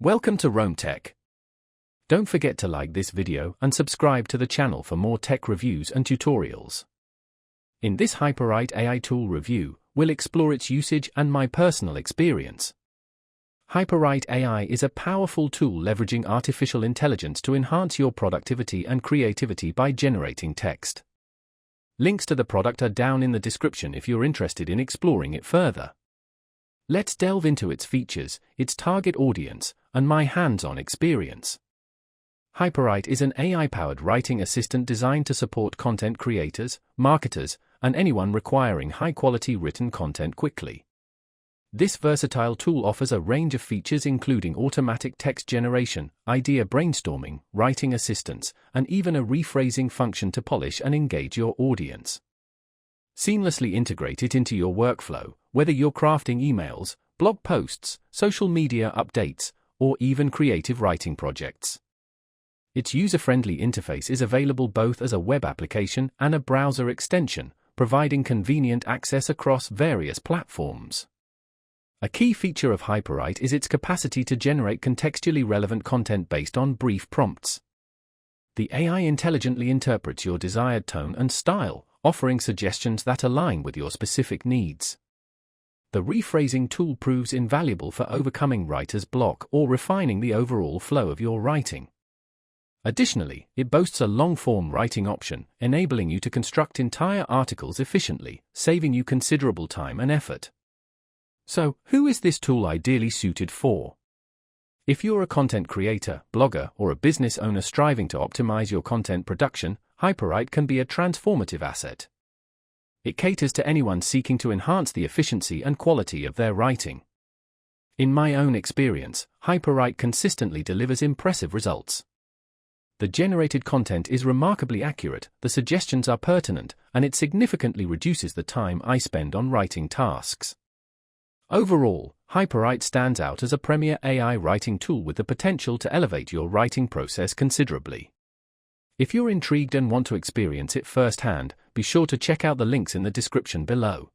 Welcome to Rome Tech. Don't forget to like this video and subscribe to the channel for more tech reviews and tutorials. In this HyperWrite AI tool review, we'll explore its usage and my personal experience. HyperWrite AI is a powerful tool leveraging artificial intelligence to enhance your productivity and creativity by generating text. Links to the product are down in the description if you're interested in exploring it further. Let's delve into its features, its target audience, and my hands-on experience. HyperWrite is an AI-powered writing assistant designed to support content creators, marketers, and anyone requiring high-quality written content quickly. This versatile tool offers a range of features including automatic text generation, idea brainstorming, writing assistance, and even a rephrasing function to polish and engage your audience. Seamlessly integrate it into your workflow, whether you're crafting emails, blog posts, social media updates, or even creative writing projects. Its user-friendly interface is available both as a web application and a browser extension, providing convenient access across various platforms. A key feature of HyperWrite is its capacity to generate contextually relevant content based on brief prompts. The AI intelligently interprets your desired tone and style, offering suggestions that align with your specific needs. The rephrasing tool proves invaluable for overcoming writer's block or refining the overall flow of your writing. Additionally, it boasts a long-form writing option, enabling you to construct entire articles efficiently, saving you considerable time and effort. So, who is this tool ideally suited for? If you're a content creator, blogger, or a business owner striving to optimize your content production, HyperWrite can be a transformative asset. It caters to anyone seeking to enhance the efficiency and quality of their writing. In my own experience, HyperWrite consistently delivers impressive results. The generated content is remarkably accurate, the suggestions are pertinent, and it significantly reduces the time I spend on writing tasks. Overall, HyperWrite stands out as a premier AI writing tool with the potential to elevate your writing process considerably. If you're intrigued and want to experience it firsthand, be sure to check out the links in the description below.